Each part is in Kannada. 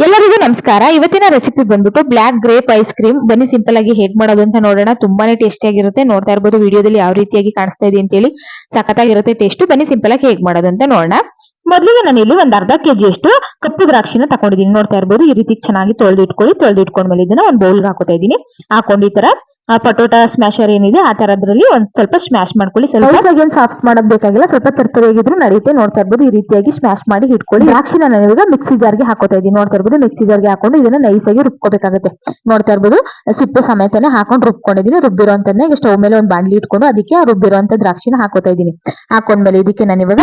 ಎಲ್ಲರಿಗೂ ನಮಸ್ಕಾರ. ಇವತ್ತಿನ ರೆಸಿಪಿ ಬಂದ್ಬಿಟ್ಟು ಬ್ಲಾಕ್ ಗ್ರೇಪ್ ಐಸ್ ಕ್ರೀಮ್. ಬನ್ನಿ ಸಿಂಪಲ್ ಆಗಿ ಹೇಗ್ ಮಾಡೋದು ಅಂತ ನೋಡೋಣ. ತುಂಬಾನೇ ಟೇಸ್ಟಿ ಆಗಿರುತ್ತೆ. ನೋಡ್ತಾ ಇರ್ಬೋದು ವಿಡಿಯೋದಲ್ಲಿ ಯಾವ ರೀತಿಯಾಗಿ ಕಾಣಿಸ್ತಾ ಇದೆ ಅಂತ ಹೇಳಿ. ಸಖತ್ತಾಗಿರುತ್ತೆ ಟೇಸ್ಟ್. ಬನ್ನಿ ಸಿಂಪಲ್ ಆಗಿ ಹೇಗ್ ಮಾಡೋದು ಅಂತ ನೋಡೋಣ. ಮೊದಲಿಗೆ ನಾನು ಇಲ್ಲಿ ಒಂದು ಅರ್ಧ ಕೆಜಿ ಅಷ್ಟು ಕಪ್ಪು ದ್ರಾಕ್ಷಿನ ತಗೊಂಡಿದ್ದೀನಿ. ನೋಡ್ತಾ ಇರ್ಬೋದು ಈ ರೀತಿ ಚೆನ್ನಾಗಿ ತೊಳೆದು ಇಟ್ಕೊಂಡ್ಮೇಲೆ ಇದನ್ನ ಒಂದು ಬೌಲ್ಗೆ ಹಾಕೋತಾ ಇದ್ದೀನಿ. ಹಾಕೊಂಡು ಈ ತರ ಪಟೋಟ ಸ್ಮ್ಯಾಶರ್ ಏನಿದೆ ಆ ತರದ್ರಲ್ಲಿ ಒಂದ್ ಸ್ವಲ್ಪ ಸ್ಮ್ಯಾಶ್ ಮಾಡ್ಕೊಳ್ಳಿ. ಸ್ವಲ್ಪ ಏನ್ ಸಾಫ್ಟ್ ಮಾಡೋದ್ ಬೇಕಾಗಿಲ್ಲ, ಸ್ವಲ್ಪ ತರ್ತರಿಯಾಗಿದ್ರು ನಡೆಯುತ್ತೆ. ನೋಡ್ತಾ ಇರ್ಬೋದು ಈ ರೀತಿಯಾಗಿ ಸ್ಮ್ಯಾಶ್ ಮಾಡಿ ಇಟ್ಕೊಳ್ಳಿ. ದ್ರಾಕ್ಷಿನ ನಾನು ಇವಾಗ ಮಿಕ್ಸಿ ಜಾರ್ಗೆ ಹಾಕೋತಾ ಇದ್ದೀನಿ. ನೋಡ್ತಾ ಇರ್ಬೋದು ಮಿಕ್ಸಿ ಜಾರ್ಗೆ ಹಾಕೊಂಡು ಇದನ್ನ ನೈಸ್ ಆಗಿ ರುಬ್ಕೋಬೇಕಾಗುತ್ತೆ. ನೋಡ್ತಾ ಇರ್ಬೋದು ಸಿಪ್ಪೆ ಸಮೇತನೇ ಹಾಕೊಂಡು ರುಬ್ಕೊಂಡಿದ್ದೀನಿ. ರುಬ್ಬಿರೋಂತದ್ನ ಈಗ ಸ್ಟವ್ ಮೇಲೆ ಒಂದು ಬಾಂಡ್ಲಿ ಇಟ್ಕೊಂಡು ಅದಕ್ಕೆ ರುಬ್ಬಿರೋಂತ ದ್ರಾಕ್ಷಿನ ಹಾಕೋತಾ ಇದ್ದೀನಿ. ಹಾಕೊಂಡ್ಮೇಲೆ ಇದಕ್ಕೆ ನಾನು ಇವಾಗ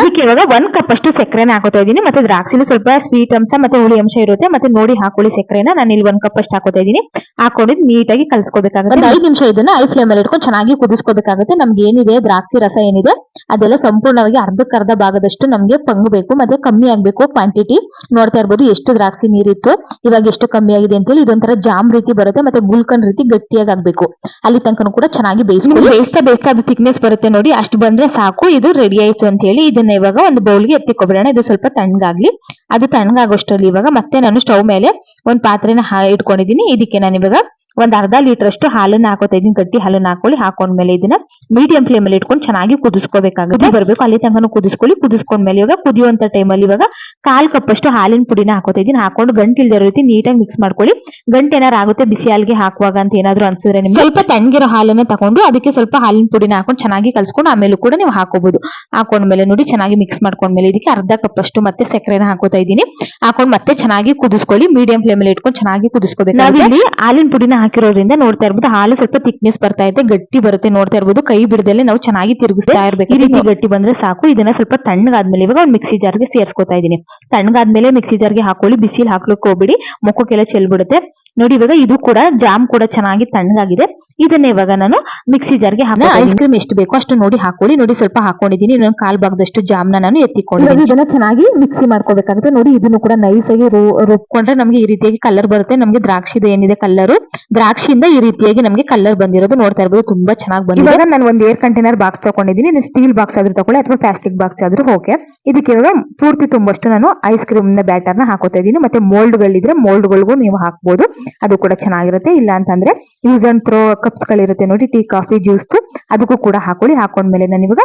1 ಕಪ್ ಅಷ್ಟು ಸಕ್ಕರೆನ ಹಾಕೋತಾ ಇದ್ದೀನಿ. ಮತ್ತೆ ದ್ರಾಕ್ಷಿಲಿ ಸ್ವಲ್ಪ ಸ್ವೀಟ್ ಅಂಶ ಮತ್ತೆ ಹುಳಿ ಅಂಶ ಇರುತ್ತೆ. ಮತ್ತೆ ನೋಡಿ ಹಾಕೊಳ್ಳಿ ಸಕ್ಕರೆನ. ನಾನು ಇಲ್ಲಿ 1 ಕಪ್ ಅಷ್ಟು ಹಾಕೋತಾ ಇದ್ದೀನಿ. ಹಾಕೊಂಡಿದ್ದು ನೀಟಾಗಿ ಕಲ್ಸ್ಕೋಬೇಕಾಗುತ್ತೆ. 5 ನಿಮಿಷ ಇದನ್ನ ಐ ಫ್ಲೇಮ್ ಅಲ್ಲಿ ಇಟ್ಕೊಂಡು ಚೆನ್ನಾಗಿ ಕುದಿಸ್ಕೋಬೇಕಾಗುತ್ತೆ. ನಮ್ಗೆ ಏನಿದೆ ದ್ರಾಕ್ಷಿ ರಸ ಏನಿದೆ ಅದೆಲ್ಲ ಸಂಪೂರ್ಣವಾಗಿ ಅರ್ಧಕ್ಕರ್ಧ ಭಾಗದಷ್ಟು ನಮ್ಗೆ ಪಂಗಬೇಕು, ಮತ್ತೆ ಕಮ್ಮಿ ಆಗ್ಬೇಕು ಕ್ವಾಂಟಿಟಿ. ನೋಡ್ತಾ ಇರ್ಬೋದು ಎಷ್ಟು ದ್ರಾಕ್ಷಿ ನೀರಿತ್ತು, ಇವಾಗ ಎಷ್ಟು ಕಮ್ಮಿ ಆಗಿದೆ ಅಂತ ಹೇಳಿ. ಇದೊಂಥರ ಜಾಮ್ ರೀತಿ ಬರುತ್ತೆ, ಮತ್ತೆ ಗುಲ್ಕನ್ ರೀತಿ ಗಟ್ಟಿಯಾಗಿ ಆಗ್ಬೇಕು. ಅಲ್ಲಿ ತನಕ ಕೂಡ ಚೆನ್ನಾಗಿ ಬೇಯಿಸ್ತಾ ಅದು ಥಿಕ್ನೆಸ್ ಬರುತ್ತೆ ನೋಡಿ, ಅಷ್ಟು ಬಂದ್ರೆ ಸಾಕು. ಇದು ರೆಡಿ ಆಯ್ತು ಅಂತ ಹೇಳಿ ಇದನ್ನ ಇವಾಗ ಒಂದು ಬೌಲ್ಗೆ ಎತ್ತಿಕೊಬಿಡೋಣ. ಇದು ಸ್ವಲ್ಪ ತಣ್ಣಗಾಗ್ಲಿ. ಅದು ತಣ್ಣಗಾಗೋಷ್ಟರಲ್ಲಿ ಇವಾಗ ಮತ್ತೆ ನಾನು ಸ್ಟವ್ ಮೇಲೆ ಒಂದು ಪಾತ್ರೆನ ಇಟ್ಕೊಂಡಿದ್ದೀನಿ. ಇದಕ್ಕೆ ನಾನು ಇವಾಗ ಒಂದ್ ಅರ್ಧ ಲೀಟರ್ ಅಷ್ಟು ಹಾಲನ್ನ ಹಾಕೋತಾ ಇದ್ದೀನಿ. ಗಟ್ಟಿ ಹಾಲನ್ನ ಹಾಕೊಂಡ್ಮೇಲೆ ಇದನ್ನ ಮೀಡಿಯಂ ಫ್ಲೇಮ್ ಅಲ್ಲಿ ಇಟ್ಕೊಂಡು ಚೆನ್ನಾಗಿ ಕುದಿಸ್ಕೋಬೇಕಾಗುತ್ತೆ. ಬರ್ಬೇಕು ಅಲ್ಲಿ ತನಕ ಕುದಿಸ್ಕೊಂಡ್ಮೇಲೆ ಇವಾಗ ಕುದಿಯುವಂತ ಟೈಮಲ್ಲಿ ಇವಾಗ 1/4 ಕಪ್ ಅಷ್ಟು ಹಾಲಿನ ಪುಡಿನ ಹಾಕೋತಾ ಇದ್ದೀನಿ. ಹಾಕೊಂಡು ಗಂಟಿಲ್ದೇ ಇರೋ ರೀತಿ ನೀಟಾಗಿ ಮಿಕ್ಸ್ ಮಾಡ್ಕೊಳ್ಳಿ. ಗಂಟು ಏನಾರು ಆಗುತ್ತೆ ಬಿಸಿ ಹಾಲಿಗೆ ಹಾಕುವಾಗ ಅಂತ ಏನಾದ್ರು ಅನ್ಸಿದ್ರೆ ನಿಮ್ಗೆ ಸ್ವಲ್ಪ ತಣ್ಣಗಿರೋ ಹಾಲನ್ನ ತಗೊಂಡು ಅದಕ್ಕೆ ಸ್ವಲ್ಪ ಹಾಲಿನ ಪುಡಿನ ಹಾಕೊಂಡು ಚೆನ್ನಾಗಿ ಕಲ್ಸ್ಕೊಂಡು ಆಮೇಲೆ ಕೂಡ ನೀವು ಹಾಕೋಬಹುದು. ಹಾಕೊಂಡ್ಮೇಲೆ ನೋಡಿ ಚೆನ್ನಾಗಿ ಮಿಕ್ಸ್ ಮಾಡ್ಕೊಂಡ್ಮೇಲೆ ಇದಕ್ಕೆ ಅರ್ಧ ಕಪ್ ಅಷ್ಟು ಮತ್ತೆ ಸಕ್ಕರೆನ ಹಾಕೋತಾ ಇದ್ದೀನಿ. ಹಾಕೊಂಡು ಮತ್ತೆ ಚೆನ್ನಾಗಿ ಕುದಿಸ್ಕೊಳ್ಳಿ. ಮೀಡಿಯಂ ಫ್ಲೇಮ್ ಅಲ್ಲಿ ಇಟ್ಕೊಂಡು ಚೆನ್ನಾಗಿ ಕುದಿಸ್ಕೋಬೇಕು. ನಾವಿಲ್ಲಿ ಹಾಲಿನ ಪುಡಿನ ಹಾಕಿರೋದ್ರಿಂದ ನೋಡ್ತಾ ಇರ್ಬೋದು ಹಾಲು ಸ್ವಲ್ಪ ಥಿಕ್ನೆಸ್ ಬರ್ತಾ ಇದೆ, ಗಟ್ಟಿ ಬರುತ್ತೆ. ನೋಡ್ತಾ ಇರ್ಬೋದು ಕೈ ಬಿಡದಲ್ಲೇ ನಾವು ಚೆನ್ನಾಗಿ ತಿರುಗಿಸ್ತಾ ಇರ್ಬೇಕು. ಈ ರೀತಿ ಗಟ್ಟಿ ಬಂದ್ರೆ ಸಾಕು. ಇದನ್ನ ಸ್ವಲ್ಪ ತಣ್ಣಗಾದ್ಮೇಲೆ ಇವಾಗ ಒಂದು ಮಿಕ್ಸಿ ಜಾರ್ಗೆ ಸೇರ್ಸ್ಕೊತಾ ಇದ್ದೀನಿ. ತಣ್ಣಗಾದ್ಮೇಲೆ ಮಿಕ್ಸಿ ಜಾರ್ಗೆ ಹಾಕೊಳ್ಳಿ. ಬಿಸಿಲ್ ಹಾಕ್ಲಿಕ್ಕೆ ಹೋಗ್ಬಿಡಿ, ಮುಖಕ್ಕೆಲ್ಲ ಚೆಲ್ಬಿಡುತ್ತೆ. ನೋಡಿ ಇವಾಗ ಇದು ಕೂಡ ಜಾಮ್ ಕೂಡ ಚೆನ್ನಾಗಿ ತಣ್ಣಗಾಗಿದೆ. ಇದನ್ನ ಇವಾಗ ನಾನು ಮಿಕ್ಸಿ ಜಾರ್ಗೆ ಐಸ್ ಕ್ರೀಮ್ ಎಷ್ಟು ಬೇಕೋ ಅಷ್ಟು ನೋಡಿ ಹಾಕೊಳ್ಳಿ. ನೋಡಿ ಸ್ವಲ್ಪ ಹಾಕೊಂಡಿದ್ದೀನಿ. ಇನ್ನೊಂದು 1/4 ಭಾಗದಷ್ಟು ಜಾಮ್ನ ನಾನು ಎತ್ತಿಕೊಂಡು ಇದನ್ನ ಚೆನ್ನಾಗಿ ಮಿಕ್ಸಿ ಮಾಡ್ಕೋಬೇಕಾಗುತ್ತೆ. ನೋಡಿ ಇದನ್ನು ಕೂಡ ನೈಸ್ ಆಗಿ ರುಬ್ಕೊಂಡ್ರೆ ನಮ್ಗೆ ಈ ರೀತಿಯಾಗಿ ಕಲರ್ ಬರುತ್ತೆ. ನಮ್ಗೆ ದ್ರಾಕ್ಷಿದ ಏನಿದೆ ಕಲರ್, ದ್ರಾಕ್ಷಿಯಿಂದ ಈ ರೀತಿಯಾಗಿ ನಮ್ಗೆ ಕಲರ್ ಬಂದಿರೋದು ನೋಡ್ತಾ ಇರ್ಬೋದು. ತುಂಬಾ ಚೆನ್ನಾಗಿ ಬಂದಿದೆ. ಇವಾಗ ನಾನು ಒಂದು ಏರ್ ಕಂಟೈನರ್ ಬಾಕ್ಸ್ ತಗೊಂಡಿದ್ದೀನಿ. ನೀವು ಸ್ಟೀಲ್ ಬಾಕ್ಸ್ ಆದ್ರೂ ತಗೊಳ್ಳಿ ಅಥವಾ ಪ್ಲಾಸ್ಟಿಕ್ ಬಾಕ್ಸ್ ಆದ್ರೂ ಓಕೆ. ಇದಕ್ಕೆ ಇವಾಗ ಪೂರ್ತಿ ತುಂಬಷ್ಟು ನಾನು ಐಸ್ ಕ್ರೀಮ್ ನ ಬ್ಯಾಟರ್ ನ ಹಾಕೋತಾ ಇದ್ದೀನಿ. ಮತ್ತೆ ಮೋಲ್ಡ್ ಗಳಿದ್ರೆ ಮೋಲ್ಡ್ ಗಳಿಗೂ ನೀವು ಹಾಕ್ಬೋದು, ಅದು ಕೂಡ ಚೆನ್ನಾಗಿರುತ್ತೆ. ಇಲ್ಲ ಅಂತಂದ್ರೆ ಯೂಸ್ ಅಂಡ್ ಥ್ರೋ ಕಪ್ಸ್ ಗಳಿರುತ್ತೆ ನೋಡಿ, ಟೀ ಕಾಫಿ ಜ್ಯೂಸ್, ಅದಕ್ಕೂ ಕೂಡ ಹಾಕೊಳ್ಳಿ. ಹಾಕೊಂಡ್ಮೇಲೆ ನಾನು ಇವಾಗ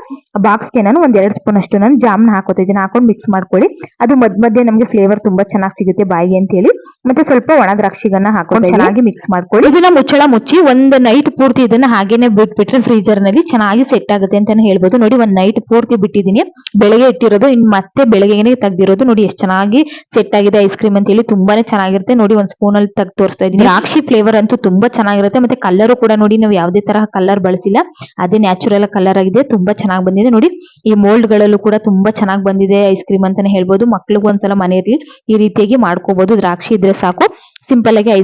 ಬಾಕ್ಸ್ಗೆ ನಾನು ಒಂದ್ 2 ಸ್ಪೂನ್ ಅಷ್ಟು ನಾನು ಜಾಮ್ನ ಹಾಕೋತಾ ಇದ್ದೀನಿ. ಹಾಕೊಂಡು ಮಿಕ್ಸ್ ಮಾಡ್ಕೊಳ್ಳಿ. ಅದು ಮಧ್ಯೆ ನಮ್ಗೆ ಫ್ಲೇವರ್ ತುಂಬಾ ಚೆನ್ನಾಗಿ ಸಿಗುತ್ತೆ ಬಾಯಿಗೆ ಅಂತ ಹೇಳಿ. ಮತ್ತೆ ಸ್ವಲ್ಪ ಒಣ ದ್ರಾಕ್ಷಿಗನ್ನ ಹಾಕೊಂಡು ಚೆನ್ನಾಗಿ ಮಿಕ್ಸ್ ಮಾಡ್ಕೊಳ್ಳಿ. ಇದನ್ನ ಮುಚ್ಚಳ ಮುಚ್ಚಿ ಒಂದು ನೈಟ್ ಪೂರ್ತಿ ಇದನ್ನ ಹಾಗೇನೆ ಬಿಟ್ಬಿಟ್ರೆ ಫ್ರೀಜರ್ ನಲ್ಲಿ ಚೆನ್ನಾಗಿ ಸೆಟ್ ಆಗುತ್ತೆ ಅಂತಾನೆ ಹೇಳ್ಬೋದು. ನೋಡಿ ಒಂದ್ ನೈಟ್ ಪೂರ್ತಿ ಬಿಟ್ಟಿದ್ದೀನಿ, ಬೆಳಗ್ಗೆ ಇಟ್ಟಿರೋದು, ಇನ್ ಮತ್ತೆ ಬೆಳಗ್ಗೆನೆ ತೆಗ್ದಿರೋದು. ನೋಡಿ ಎಷ್ಟು ಚೆನ್ನಾಗಿ ಸೆಟ್ ಆಗಿದೆ ಐಸ್ ಕ್ರೀಮ್ ಅಂತ ಹೇಳಿ. ತುಂಬಾನೇ ಚೆನ್ನಾಗಿರುತ್ತೆ. ನೋಡಿ ಒಂದ್ ಸ್ಪೂನ್ ಅಲ್ಲಿ ತೆಗ್ದು ತೋರಿಸ್ತಾ ಇದ್ದೀನಿ. ದ್ರಾಕ್ಷಿ ಫ್ಲೇವರ್ ಅಂತೂ ತುಂಬಾ ಚೆನ್ನಾಗಿರುತ್ತೆ. ಮತ್ತೆ ಕಲರ್ ಕೂಡ ನೋಡಿ ನಾವು ಯಾವುದೇ ತರಹ ಕಲರ್ ಬಳಸಿಲ್ಲ, ಅದೇ ನ್ಯಾಚುರಲ್ ಕಲರ್ ಆಗಿದೆ. ತುಂಬಾ ಚೆನ್ನಾಗಿ ಬಂದಿದೆ. ನೋಡಿ ಈ ಮೋಲ್ಡ್ ಗಳಲ್ಲೂ ಕೂಡ ತುಂಬಾ ಚೆನ್ನಾಗಿ ಬಂದಿದೆ ಐಸ್ ಕ್ರೀಮ್ ಅಂತಾನೆ ಹೇಳ್ಬೋದು. ಮಕ್ಳಿಗೂ ಒಂದ್ಸಲ ಮನೆಯಲ್ಲಿ ಈ ರೀತಿಯಾಗಿ ಮಾಡ್ಕೋಬಹುದು. ದ್ರಾಕ್ಷಿ ಇದ್ರೆ ಸಾಕು, ಸಿಂಪಲ್ ಆಗಿ ಐಸ್